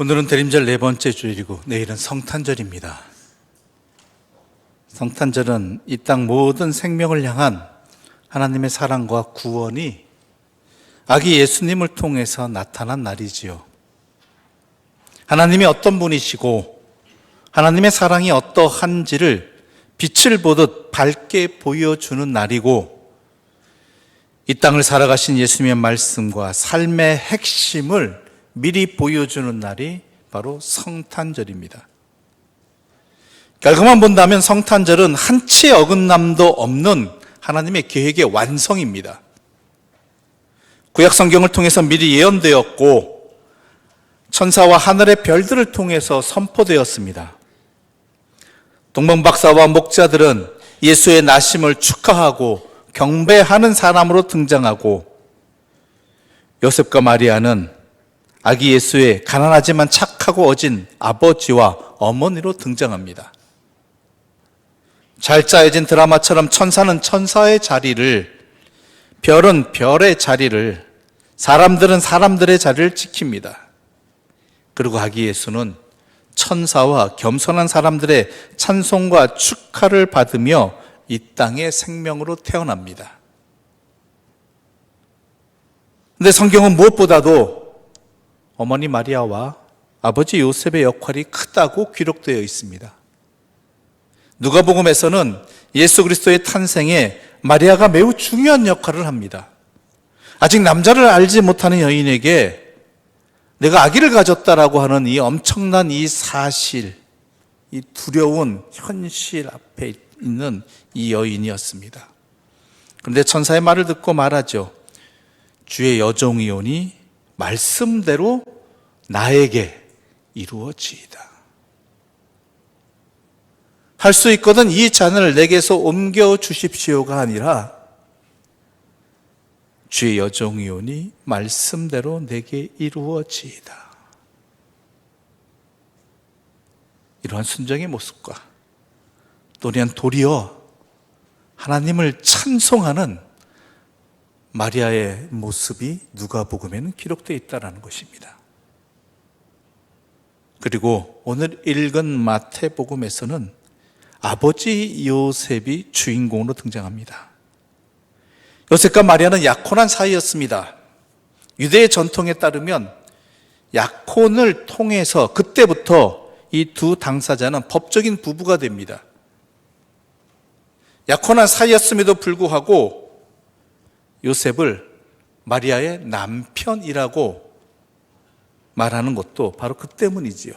오늘은 대림절 네 번째 주일이고 내일은 성탄절입니다. 성탄절은 이 땅 모든 생명을 향한 하나님의 사랑과 구원이 아기 예수님을 통해서 나타난 날이지요. 하나님이 어떤 분이시고 하나님의 사랑이 어떠한지를 빛을 보듯 밝게 보여주는 날이고, 이 땅을 살아가신 예수님의 말씀과 삶의 핵심을 미리 보여주는 날이 바로 성탄절입니다. 결과만 본다면 성탄절은 한치의 어긋남도 없는 하나님의 계획의 완성입니다. 구약 성경을 통해서 미리 예언되었고 천사와 하늘의 별들을 통해서 선포되었습니다. 동방박사와 목자들은 예수의 나심을 축하하고 경배하는 사람으로 등장하고, 요셉과 마리아는 아기 예수의 가난하지만 착하고 어진 아버지와 어머니로 등장합니다. 잘 짜여진 드라마처럼 천사는 천사의 자리를, 별은 별의 자리를, 사람들은 사람들의 자리를 지킵니다. 그리고 아기 예수는 천사와 겸손한 사람들의 찬송과 축하를 받으며 이 땅에 생명으로 태어납니다. 그런데 성경은 무엇보다도 어머니 마리아와 아버지 요셉의 역할이 크다고 기록되어 있습니다. 누가복음에서는 예수 그리스도의 탄생에 마리아가 매우 중요한 역할을 합니다. 아직 남자를 알지 못하는 여인에게 내가 아기를 가졌다라고 하는 이 엄청난 이 사실, 이 두려운 현실 앞에 있는 이 여인이었습니다. 그런데 천사의 말을 듣고 말하죠. 주의 여종이오니 말씀대로 나에게 이루어지이다. 할 수 있거든 이 잔을 내게서 옮겨 주십시오가 아니라 주의 여종이오니 말씀대로 내게 이루어지이다. 이러한 순종의 모습과 또한 도리어 하나님을 찬송하는 마리아의 모습이 누가복음에는 기록되어 있다는 것입니다. 그리고 오늘 읽은 마태복음에서는 아버지 요셉이 주인공으로 등장합니다. 요셉과 마리아는 약혼한 사이였습니다. 유대의 전통에 따르면 약혼을 통해서 그때부터 이 두 당사자는 법적인 부부가 됩니다. 약혼한 사이였음에도 불구하고 요셉을 마리아의 남편이라고 말하는 것도 바로 그 때문이지요.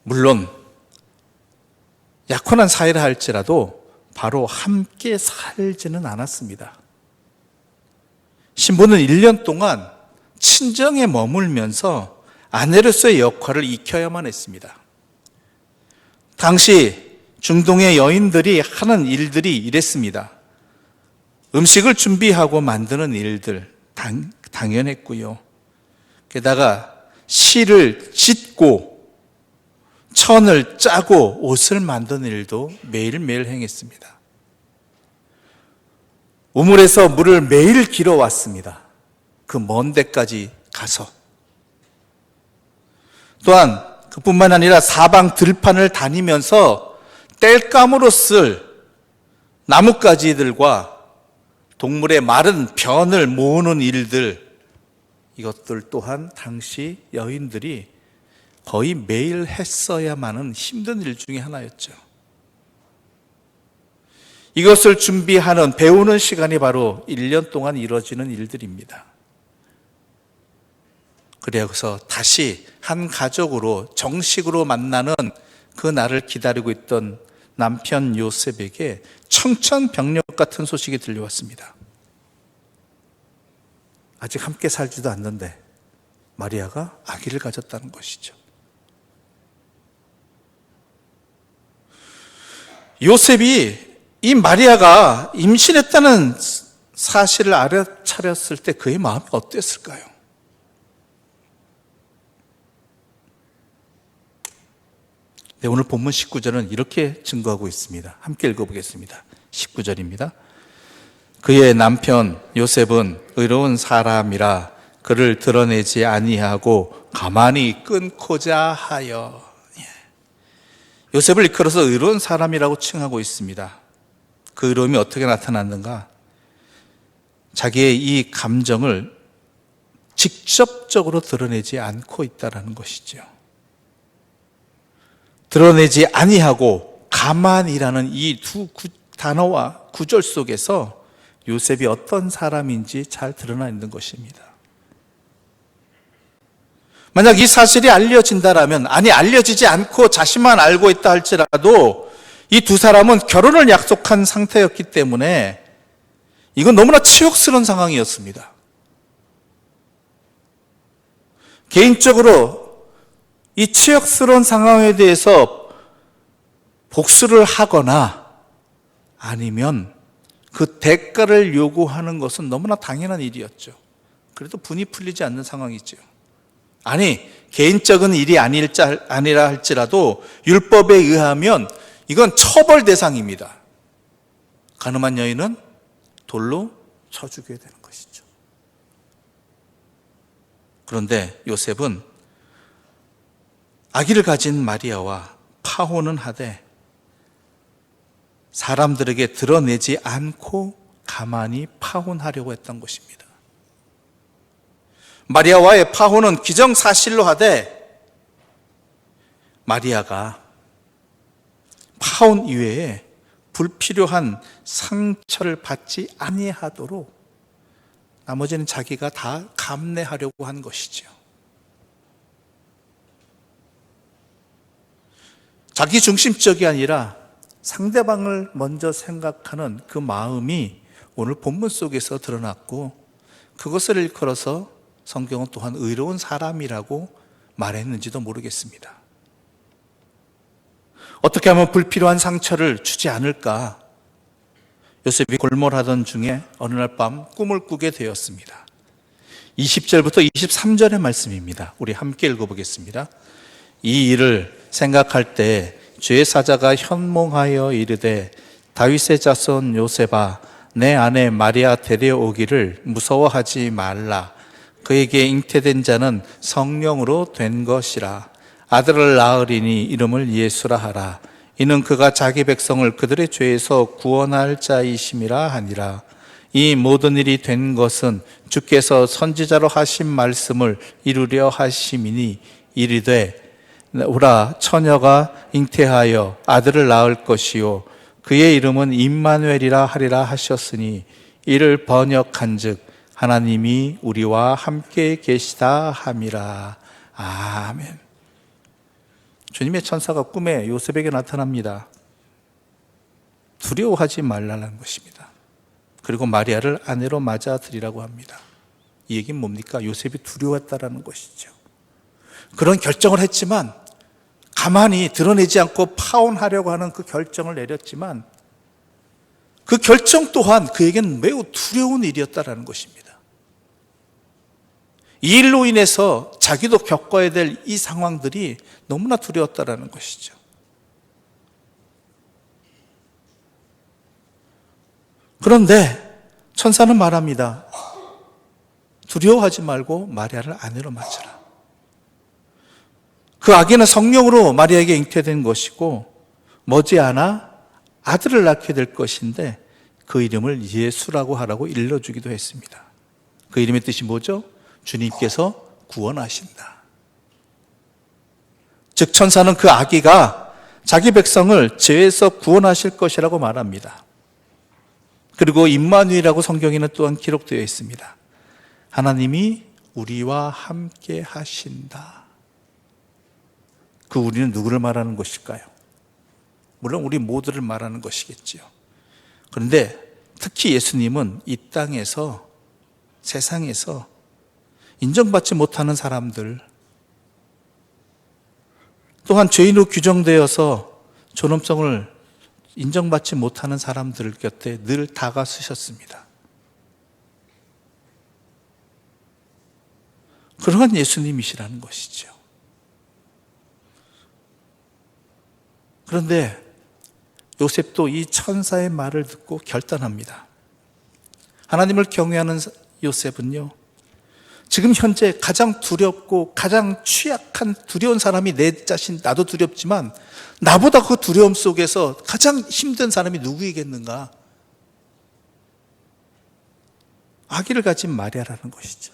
물론 약혼한 사이라 할지라도 바로 함께 살지는 않았습니다. 신부는 1년 동안 친정에 머물면서 아내로서의 역할을 익혀야만 했습니다. 당시 중동의 여인들이 하는 일들이 이랬습니다. 음식을 준비하고 만드는 일들 당연했고요. 게다가 실을 찢고 천을 짜고 옷을 만드는 일도 매일매일 행했습니다. 우물에서 물을 매일 길어왔습니다. 그 먼 데까지 가서. 또한 그뿐만 아니라 사방 들판을 다니면서 땔감으로 쓸 나뭇가지들과 동물의 마른 변을 모으는 일들, 이것들 또한 당시 여인들이 거의 매일 했어야만은 힘든 일 중에 하나였죠. 이것을 준비하는, 배우는 시간이 바로 1년 동안 이루어지는 일들입니다. 그래서 다시 한 가족으로 정식으로 만나는 그 날을 기다리고 있던 남편 요셉에게 청천벽력 같은 소식이 들려왔습니다. 아직 함께 살지도 않는데 마리아가 아기를 가졌다는 것이죠. 요셉이 이 마리아가 임신했다는 사실을 알아차렸을 때 그의 마음이 어땠을까요? 네, 오늘 본문 19절은 이렇게 증거하고 있습니다. 함께 읽어보겠습니다. 19절입니다. 그의 남편 요셉은 의로운 사람이라 그를 드러내지 아니하고 가만히 끊고자 하여. 요셉을 이끌어서 의로운 사람이라고 칭하고 있습니다. 그 의로움이 어떻게 나타났는가? 자기의 이 감정을 직접적으로 드러내지 않고 있다는 것이죠. 드러내지 아니하고 가만이라는 이 두 단어와 구절 속에서 요셉이 어떤 사람인지 잘 드러나 있는 것입니다. 만약 이 사실이 알려진다라면, 아니 알려지지 않고 자신만 알고 있다 할지라도 이 두 사람은 결혼을 약속한 상태였기 때문에 이건 너무나 치욕스러운 상황이었습니다. 개인적으로 이 치욕스러운 상황에 대해서 복수를 하거나 아니면 그 대가를 요구하는 것은 너무나 당연한 일이었죠. 그래도 분이 풀리지 않는 상황이죠. 아니, 개인적인 일이 아니라 할지라도 율법에 의하면 이건 처벌 대상입니다. 가늠한 여인은 돌로 쳐 죽여야 되는 것이죠. 그런데 요셉은 아기를 가진 마리아와 파혼은 하되 사람들에게 드러내지 않고 가만히 파혼하려고 했던 것입니다. 마리아와의 파혼은 기정사실로 하되 마리아가 파혼 이외에 불필요한 상처를 받지 아니하도록 나머지는 자기가 다 감내하려고 한 것이죠. 자기 중심적이 아니라 상대방을 먼저 생각하는 그 마음이 오늘 본문 속에서 드러났고, 그것을 일컬어서 성경은 또한 의로운 사람이라고 말했는지도 모르겠습니다. 어떻게 하면 불필요한 상처를 주지 않을까? 요셉이 골몰하던 중에 어느 날 밤 꿈을 꾸게 되었습니다. 20절부터 23절의 말씀입니다. 우리 함께 읽어보겠습니다. 이 일을 생각할 때 주의 사자가 현몽하여 이르되 다윗의 자손 요셉아, 내 아내 마리아 데려오기를 무서워하지 말라. 그에게 잉태된 자는 성령으로 된 것이라. 아들을 낳으리니 이름을 예수라 하라. 이는 그가 자기 백성을 그들의 죄에서 구원할 자이심이라 하니라. 이 모든 일이 된 것은 주께서 선지자로 하신 말씀을 이루려 하심이니, 이르되 오라, 처녀가 잉태하여 아들을 낳을 것이요 그의 이름은 임마누엘이라 하리라 하셨으니, 이를 번역한즉 하나님이 우리와 함께 계시다 함이라. 아멘. 주님의 천사가 꿈에 요셉에게 나타납니다. 두려워하지 말라는 것입니다. 그리고 마리아를 아내로 맞아들이라고 합니다. 이 얘기는 뭡니까? 요셉이 두려웠다라는 것이죠. 그런 결정을 했지만, 가만히 드러내지 않고 파혼하려고 하는 그 결정을 내렸지만, 그 결정 또한 그에게는 매우 두려운 일이었다라는 것입니다. 이 일로 인해서 자기도 겪어야 될 이 상황들이 너무나 두려웠다라는 것이죠. 그런데 천사는 말합니다. 두려워하지 말고 마리아를 아내로 맞으라. 그 아기는 성령으로 마리아에게 잉태된 것이고 머지않아 아들을 낳게 될 것인데 그 이름을 예수라고 하라고 일러주기도 했습니다. 그 이름의 뜻이 뭐죠? 주님께서 구원하신다. 즉 천사는 그 아기가 자기 백성을 죄에서 구원하실 것이라고 말합니다. 그리고 임마누엘이라고 성경에는 또한 기록되어 있습니다. 하나님이 우리와 함께 하신다. 그 우리는 누구를 말하는 것일까요? 물론 우리 모두를 말하는 것이겠지요. 그런데 특히 예수님은 이 땅에서, 세상에서 인정받지 못하는 사람들, 또한 죄인으로 규정되어서 존엄성을 인정받지 못하는 사람들 곁에 늘 다가서셨습니다. 그러한 예수님이시라는 것이죠. 그런데 요셉도 이 천사의 말을 듣고 결단합니다. 하나님을 경외하는 요셉은요, 지금 현재 가장 두렵고 가장 취약한 두려운 사람이 내 자신, 나도 두렵지만 나보다 그 두려움 속에서 가장 힘든 사람이 누구이겠는가? 아기를 가진 마리아라는 것이죠.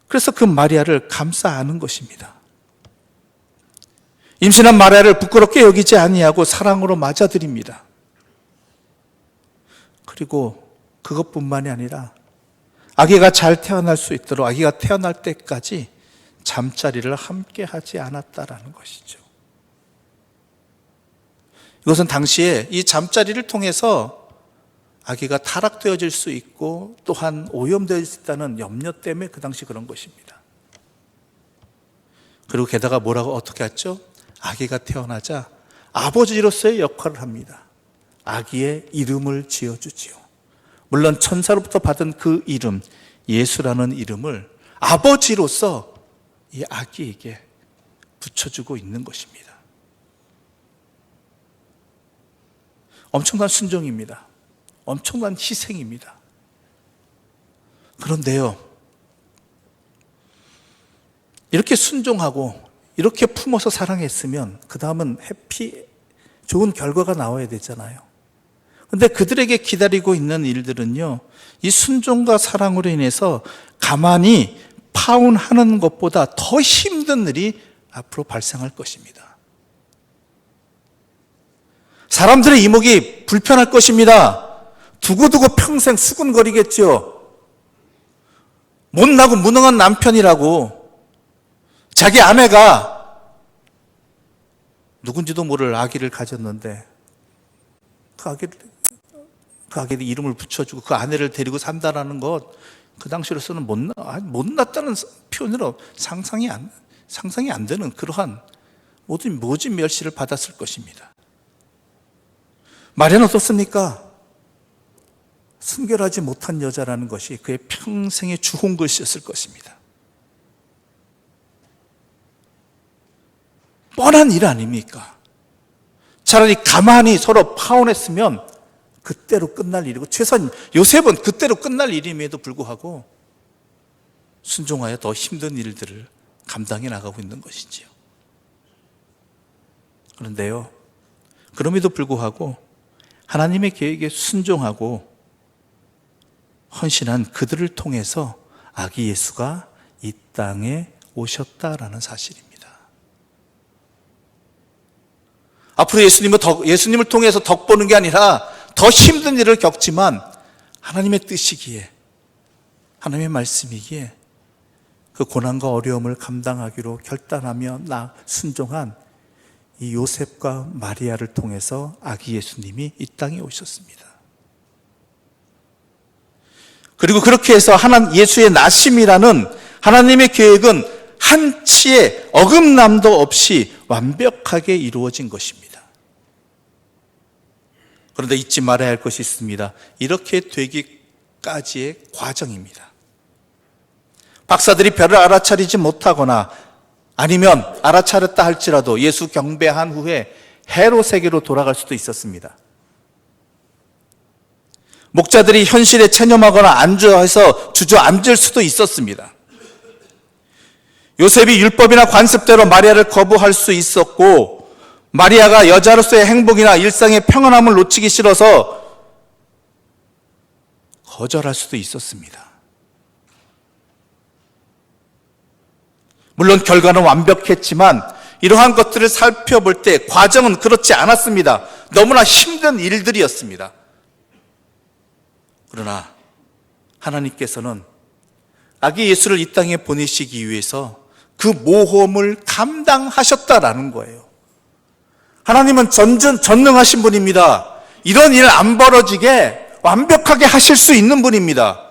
그래서 그 마리아를 감싸 안은 것입니다. 임신한 마리아를 부끄럽게 여기지 아니하고 사랑으로 맞아들입니다. 그리고 그것뿐만이 아니라 아기가 잘 태어날 수 있도록 아기가 태어날 때까지 잠자리를 함께 하지 않았다라는 것이죠. 이것은 당시에 이 잠자리를 통해서 아기가 타락되어질 수 있고 또한 오염되어 있다는 염려 때문에 그 당시 그런 것입니다. 그리고 게다가 뭐라고 어떻게 했죠? 아기가 태어나자 아버지로서의 역할을 합니다. 아기의 이름을 지어주지요. 물론 천사로부터 받은 그 이름, 예수라는 이름을 아버지로서 이 아기에게 붙여주고 있는 것입니다. 엄청난 순종입니다. 엄청난 희생입니다. 그런데요, 이렇게 순종하고 이렇게 품어서 사랑했으면 그 다음은 좋은 결과가 나와야 되잖아요. 그런데 그들에게 기다리고 있는 일들은요, 이 순종과 사랑으로 인해서 가만히 파혼하는 것보다 더 힘든 일이 앞으로 발생할 것입니다. 사람들의 이목이 불편할 것입니다. 두고두고 평생 수군거리겠죠. 못나고 무능한 남편이라고. 자기 아내가 누군지도 모를 아기를 가졌는데 그 아기의 이름을 붙여주고 그 아내를 데리고 산다라는 것, 그 당시로서는 못났다는 표현으로 상상이 안 되는 그러한 모진 멸시를 받았을 것입니다. 마리아는 어떻습니까? 순결하지 못한 여자라는 것이 그의 평생의 주홍글씨였을 것입니다. 뻔한 일 아닙니까? 차라리 가만히 서로 파혼했으면 그때로 끝날 일이고, 최소한 요셉은 그때로 끝날 일임에도 불구하고 순종하여 더 힘든 일들을 감당해 나가고 있는 것이지요. 그런데요, 그럼에도 불구하고 하나님의 계획에 순종하고 헌신한 그들을 통해서 아기 예수가 이 땅에 오셨다라는 사실입니다. 앞으로 예수님을 통해서 덕 보는 게 아니라 더 힘든 일을 겪지만 하나님의 뜻이기에, 하나님의 말씀이기에 그 고난과 어려움을 감당하기로 결단하며 순종한 이 요셉과 마리아를 통해서 아기 예수님이 이 땅에 오셨습니다. 그리고 그렇게 해서 예수의 나심이라는 하나님의 계획은 한치의 어긋남도 없이 완벽하게 이루어진 것입니다. 그런데 잊지 말아야 할 것이 있습니다. 이렇게 되기까지의 과정입니다. 박사들이 별을 알아차리지 못하거나 아니면 알아차렸다 할지라도 예수 경배한 후에 헤롯에게로 돌아갈 수도 있었습니다. 목자들이 현실에 체념하거나 안주해서 주저앉을 수도 있었습니다. 요셉이 율법이나 관습대로 마리아를 거부할 수 있었고, 마리아가 여자로서의 행복이나 일상의 평안함을 놓치기 싫어서 거절할 수도 있었습니다. 물론 결과는 완벽했지만 이러한 것들을 살펴볼 때 과정은 그렇지 않았습니다. 너무나 힘든 일들이었습니다. 그러나 하나님께서는 아기 예수를 이 땅에 보내시기 위해서 그 모험을 감당하셨다라는 거예요. 하나님은 전능하신 분입니다. 이런 일 안 벌어지게 완벽하게 하실 수 있는 분입니다.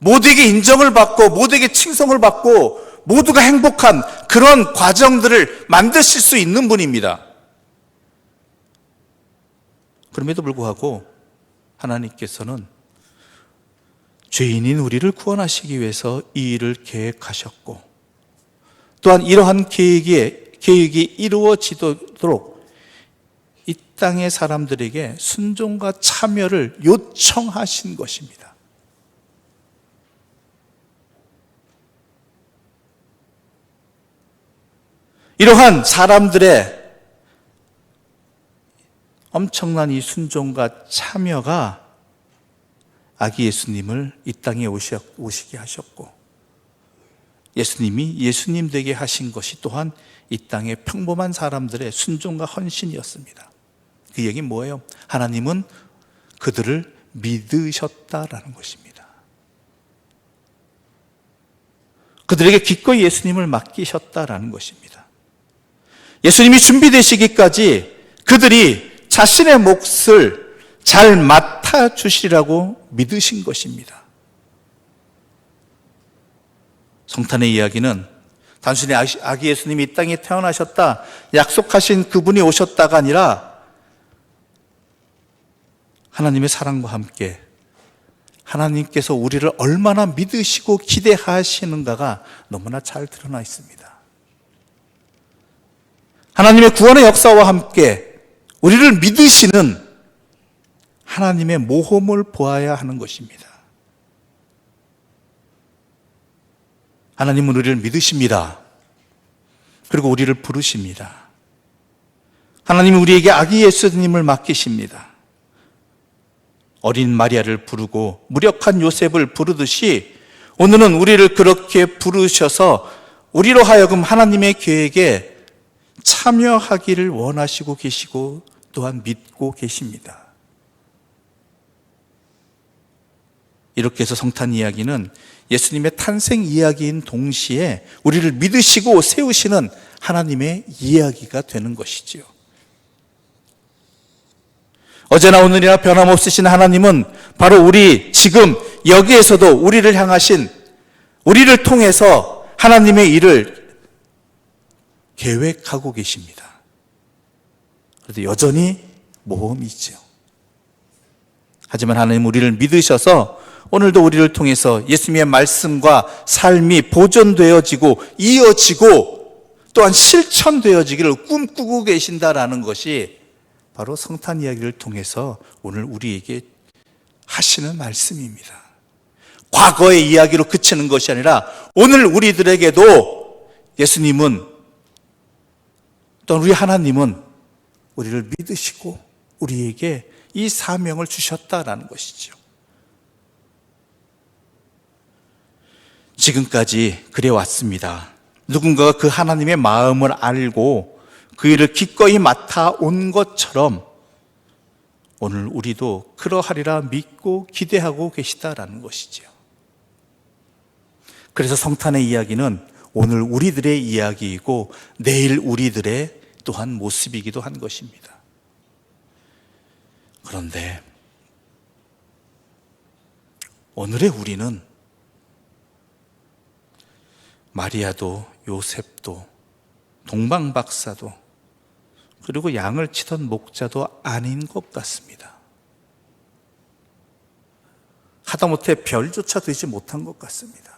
모두에게 인정을 받고 모두에게 칭송을 받고 모두가 행복한 그런 과정들을 만드실 수 있는 분입니다. 그럼에도 불구하고 하나님께서는 죄인인 우리를 구원하시기 위해서 이 일을 계획하셨고, 또한 이러한 계획이 이루어지도록 이 땅의 사람들에게 순종과 참여를 요청하신 것입니다. 이러한 사람들의 엄청난 이 순종과 참여가 아기 예수님을 이 땅에 오시게 하셨고, 예수님이 예수님 되게 하신 것이 또한 이 땅의 평범한 사람들의 순종과 헌신이었습니다. 그 얘기는 뭐예요? 하나님은 그들을 믿으셨다라는 것입니다. 그들에게 기꺼이 예수님을 맡기셨다라는 것입니다. 예수님이 준비되시기까지 그들이 자신의 몫을 잘 맡아주시라고 믿으신 것입니다. 성탄의 이야기는 단순히 아기 예수님이 이 땅에 태어나셨다, 약속하신 그분이 오셨다가 아니라 하나님의 사랑과 함께 하나님께서 우리를 얼마나 믿으시고 기대하시는가가 너무나 잘 드러나 있습니다. 하나님의 구원의 역사와 함께 우리를 믿으시는 하나님의 모험을 보아야 하는 것입니다. 하나님은 우리를 믿으십니다. 그리고 우리를 부르십니다. 하나님은 우리에게 아기 예수님을 맡기십니다. 어린 마리아를 부르고 무력한 요셉을 부르듯이 오늘은 우리를 그렇게 부르셔서 우리로 하여금 하나님의 계획에 참여하기를 원하시고 계시고 또한 믿고 계십니다. 이렇게 해서 성탄 이야기는 예수님의 탄생 이야기인 동시에 우리를 믿으시고 세우시는 하나님의 이야기가 되는 것이지요. 어제나 오늘이나 변함없으신 하나님은 바로 우리 지금 여기에서도 우리를 향하신, 우리를 통해서 하나님의 일을 계획하고 계십니다. 그래도 여전히 모험이죠. 하지만 하나님 우리를 믿으셔서 오늘도 우리를 통해서 예수님의 말씀과 삶이 보존되어지고 이어지고 또한 실천되어지기를 꿈꾸고 계신다라는 것이 바로 성탄 이야기를 통해서 오늘 우리에게 하시는 말씀입니다. 과거의 이야기로 그치는 것이 아니라 오늘 우리들에게도 예수님은 또는 우리 하나님은 우리를 믿으시고 우리에게 이 사명을 주셨다라는 것이죠. 지금까지 그래 왔습니다. 누군가가 그 하나님의 마음을 알고 그 일을 기꺼이 맡아온 것처럼 오늘 우리도 그러하리라 믿고 기대하고 계시다라는 것이죠. 그래서 성탄의 이야기는 오늘 우리들의 이야기이고 내일 우리들의 또한 모습이기도 한 것입니다. 그런데 오늘의 우리는 마리아도 요셉도 동방박사도 그리고 양을 치던 목자도 아닌 것 같습니다. 하다못해 별조차 되지 못한 것 같습니다.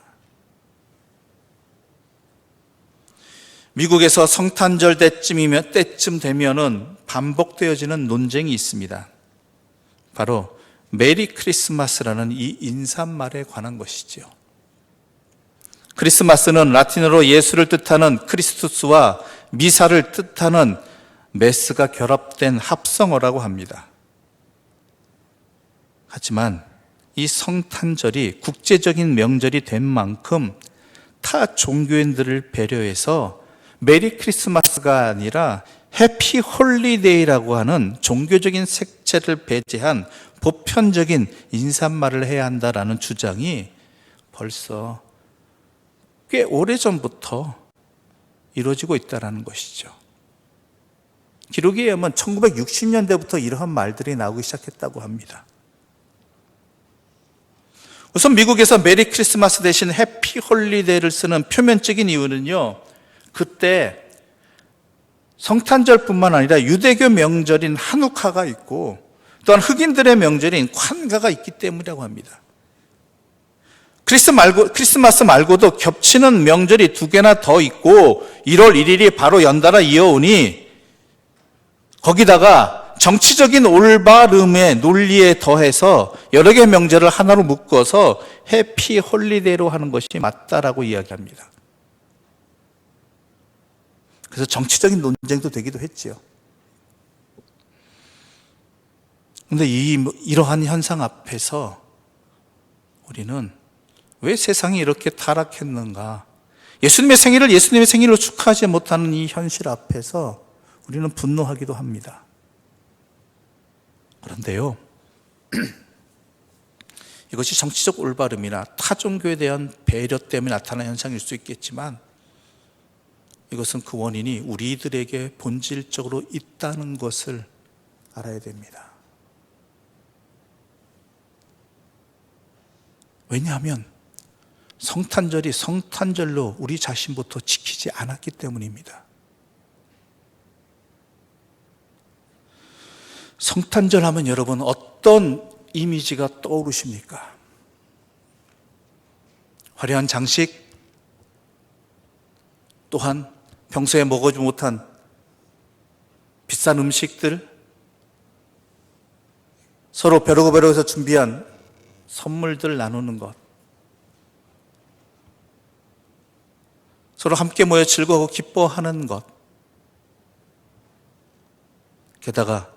미국에서 성탄절 때쯤 되면은 반복되어지는 논쟁이 있습니다. 바로 메리 크리스마스라는 이 인사말에 관한 것이죠. 크리스마스는 라틴어로 예수를 뜻하는 크리스투스와 미사를 뜻하는 메스가 결합된 합성어라고 합니다. 하지만 이 성탄절이 국제적인 명절이 된 만큼 타 종교인들을 배려해서 메리 크리스마스가 아니라 해피 홀리데이라고 하는 종교적인 색채를 배제한 보편적인 인사말을 해야 한다라는 주장이 벌써 꽤 오래전부터 이루어지고 있다는 것이죠. 기록에 의하면 1960년대부터 이러한 말들이 나오기 시작했다고 합니다. 우선 미국에서 메리 크리스마스 대신 해피 홀리데이를 쓰는 표면적인 이유는요, 그때 성탄절뿐만 아니라 유대교 명절인 하누카가 있고 또한 흑인들의 명절인 콴가가 있기 때문이라고 합니다. 크리스마스 말고도 겹치는 명절이 두 개나 더 있고 1월 1일이 바로 연달아 이어오니 거기다가 정치적인 올바름의 논리에 더해서 여러 개의 명절을 하나로 묶어서 해피 홀리데이로 하는 것이 맞다라고 이야기합니다. 그래서 정치적인 논쟁도 되기도 했지요. 그런데 이러한 현상 앞에서 우리는 왜 세상이 이렇게 타락했는가? 예수님의 생일을 예수님의 생일로 축하하지 못하는 이 현실 앞에서 우리는 분노하기도 합니다. 그런데요, 이것이 정치적 올바름이나 타종교에 대한 배려 때문에 나타난 현상일 수 있겠지만 이것은 그 원인이 우리들에게 본질적으로 있다는 것을 알아야 됩니다. 왜냐하면 성탄절이 성탄절로 우리 자신부터 지키지 않았기 때문입니다. 성탄절 하면 여러분 어떤 이미지가 떠오르십니까? 화려한 장식, 또한 평소에 먹어보지 못한 비싼 음식들, 서로 벼르고벼르해서 준비한 선물들 나누는 것, 서로 함께 모여 즐거워하고 기뻐하는 것, 게다가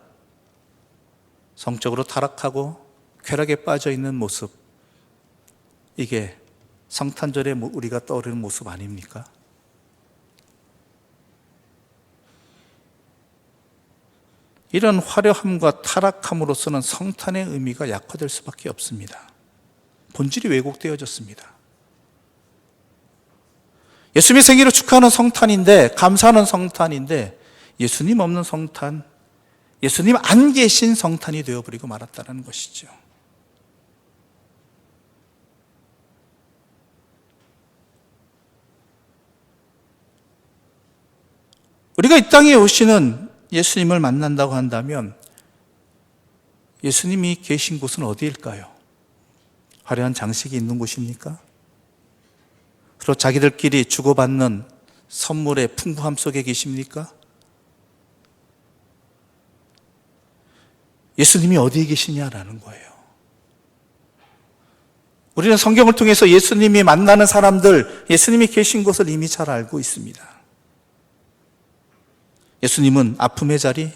성적으로 타락하고 쾌락에 빠져 있는 모습, 이게 성탄절에 우리가 떠오르는 모습 아닙니까? 이런 화려함과 타락함으로서는 성탄의 의미가 약화될 수밖에 없습니다. 본질이 왜곡되어졌습니다. 예수님의 생일을 축하하는 성탄인데, 감사하는 성탄인데 예수님 없는 성탄, 예수님 안 계신 성탄이 되어버리고 말았다는 것이죠. 우리가 이 땅에 오시는 예수님을 만난다고 한다면 예수님이 계신 곳은 어디일까요? 화려한 장식이 있는 곳입니까? 서로 자기들끼리 주고받는 선물의 풍부함 속에 계십니까? 예수님이 어디에 계시냐라는 거예요. 우리는 성경을 통해서 예수님이 만나는 사람들, 예수님이 계신 곳을 이미 잘 알고 있습니다. 예수님은 아픔의 자리,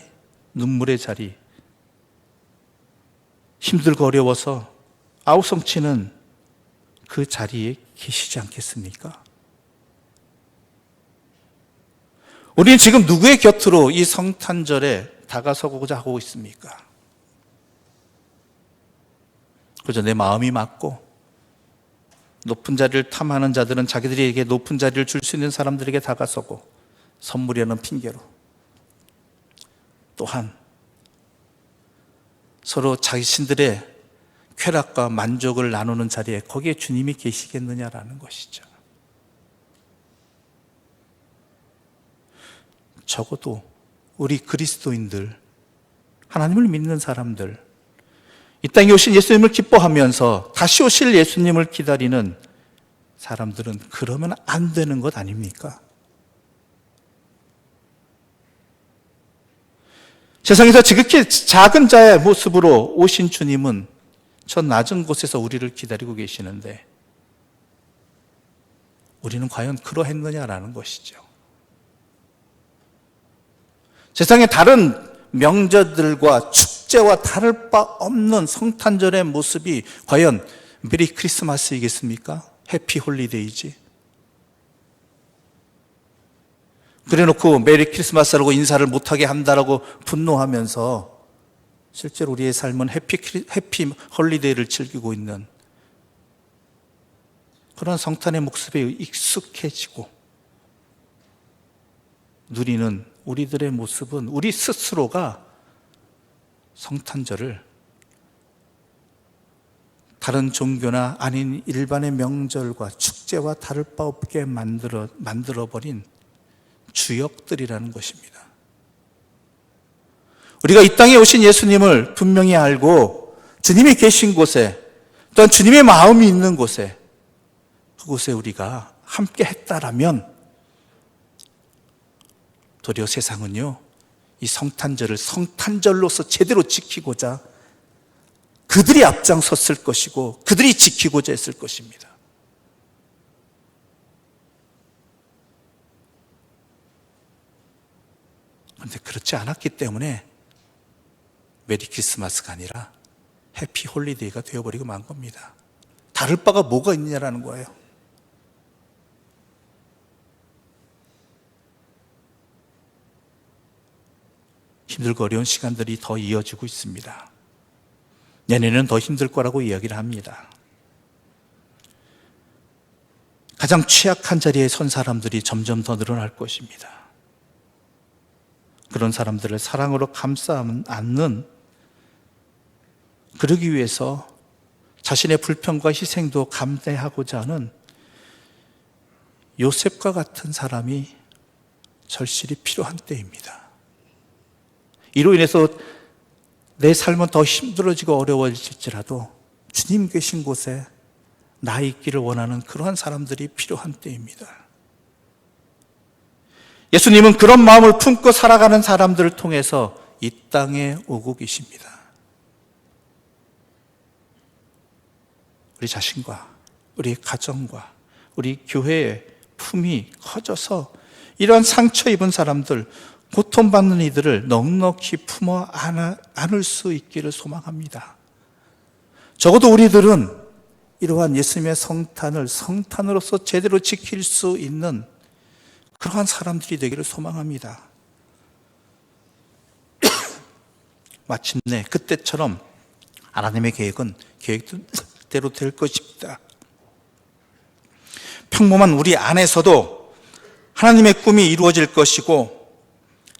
눈물의 자리, 힘들고 어려워서 아우성치는 그 자리에 계시지 않겠습니까? 우리는 지금 누구의 곁으로 이 성탄절에 다가서고자 하고 있습니까? 그저 내 마음이 맞고 높은 자리를 탐하는 자들은 자기들에게 높은 자리를 줄 수 있는 사람들에게 다가서고 선물이라는 핑계로, 또한 서로 자신들의 쾌락과 만족을 나누는 자리에 거기에 주님이 계시겠느냐라는 것이죠. 적어도 우리 그리스도인들, 하나님을 믿는 사람들, 이 땅에 오신 예수님을 기뻐하면서 다시 오실 예수님을 기다리는 사람들은 그러면 안 되는 것 아닙니까? 세상에서 지극히 작은 자의 모습으로 오신 주님은 저 낮은 곳에서 우리를 기다리고 계시는데 우리는 과연 그러했느냐라는 것이죠. 세상의 다른 명절들과 축제와 다를 바 없는 성탄절의 모습이 과연 메리 크리스마스이겠습니까? 해피 홀리데이지. 그래놓고 메리 크리스마스라고 인사를 못하게 한다라고 분노하면서 실제로 우리의 삶은 해피 홀리데이를 즐기고 있는 그런 성탄의 모습에 익숙해지고 누리는 우리들의 모습은 우리 스스로가 성탄절을 다른 종교나 아닌 일반의 명절과 축제와 다를 바 없게 만들어버린 주역들이라는 것입니다. 우리가 이 땅에 오신 예수님을 분명히 알고 주님이 계신 곳에, 또한 주님의 마음이 있는 곳에, 그곳에 우리가 함께 했다라면 도리어 세상은요, 이 성탄절을 성탄절로서 제대로 지키고자 그들이 앞장섰을 것이고 그들이 지키고자 했을 것입니다. 그런데 그렇지 않았기 때문에 메리 크리스마스가 아니라 해피 홀리데이가 되어버리고 만 겁니다. 다를 바가 뭐가 있느냐라는 거예요. 힘들고 어려운 시간들이 더 이어지고 있습니다. 내년에는 더 힘들 거라고 이야기를 합니다. 가장 취약한 자리에 선 사람들이 점점 더 늘어날 것입니다. 그런 사람들을 사랑으로 감싸 안는, 그러기 위해서 자신의 불평과 희생도 감내하고자 하는 요셉과 같은 사람이 절실히 필요한 때입니다. 이로 인해서 내 삶은 더 힘들어지고 어려워질지라도 주님 계신 곳에 나 있기를 원하는 그러한 사람들이 필요한 때입니다. 예수님은 그런 마음을 품고 살아가는 사람들을 통해서 이 땅에 오고 계십니다. 우리 자신과 우리 가정과 우리 교회의 품이 커져서 이러한 상처 입은 사람들, 고통받는 이들을 넉넉히 품어 안을 수 있기를 소망합니다. 적어도 우리들은 이러한 예수님의 성탄을 성탄으로서 제대로 지킬 수 있는 그러한 사람들이 되기를 소망합니다. 마침내 그때처럼 하나님의 계획은 계획대로 될 것입니다. 평범한 우리 안에서도 하나님의 꿈이 이루어질 것이고,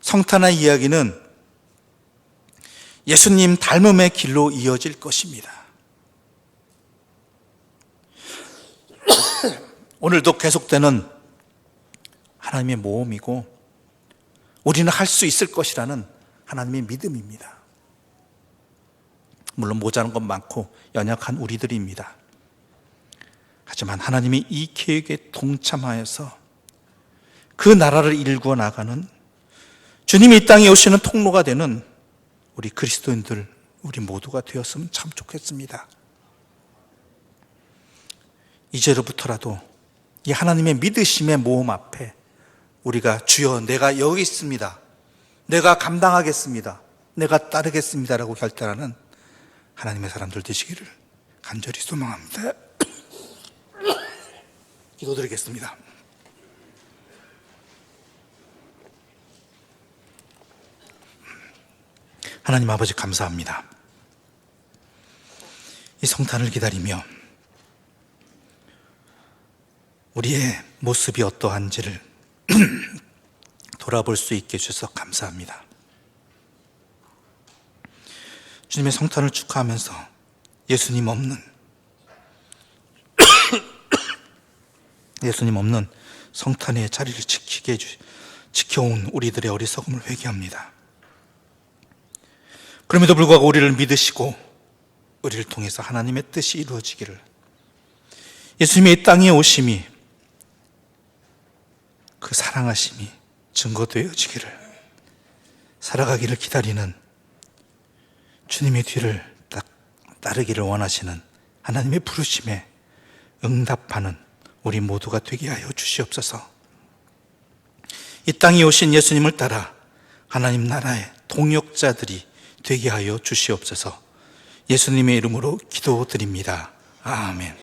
성탄의 이야기는 예수님 닮음의 길로 이어질 것입니다. 오늘도 계속되는 하나님의 모험이고, 우리는 할 수 있을 것이라는 하나님의 믿음입니다. 물론 모자란 건 많고 연약한 우리들입니다. 하지만 하나님이 이 계획에 동참하여서 그 나라를 일구어 나가는, 주님이 이 땅에 오시는 통로가 되는 우리 그리스도인들, 우리 모두가 되었으면 참 좋겠습니다. 이제로부터라도 이 하나님의 믿으심의 모험 앞에 우리가 주여 내가 여기 있습니다, 내가 감당하겠습니다, 내가 따르겠습니다라고 결단하는 하나님의 사람들 되시기를 간절히 소망합니다. 기도드리겠습니다. 하나님 아버지 감사합니다. 이 성탄을 기다리며 우리의 모습이 어떠한지를 돌아볼 수 있게 해주셔서 감사합니다. 주님의 성탄을 축하하면서 예수님 없는 성탄의 자리를 지켜온 우리들의 어리석음을 회개합니다. 그럼에도 불구하고 우리를 믿으시고 우리를 통해서 하나님의 뜻이 이루어지기를, 예수님의 이 땅에 오심이, 그 사랑하심이 증거되어지기를, 살아가기를 기다리는 주님의 뒤를 따르기를 원하시는 하나님의 부르심에 응답하는 우리 모두가 되게 하여 주시옵소서. 이 땅에 오신 예수님을 따라 하나님 나라의 동역자들이 되게 하여 주시옵소서. 예수님의 이름으로 기도드립니다. 아멘.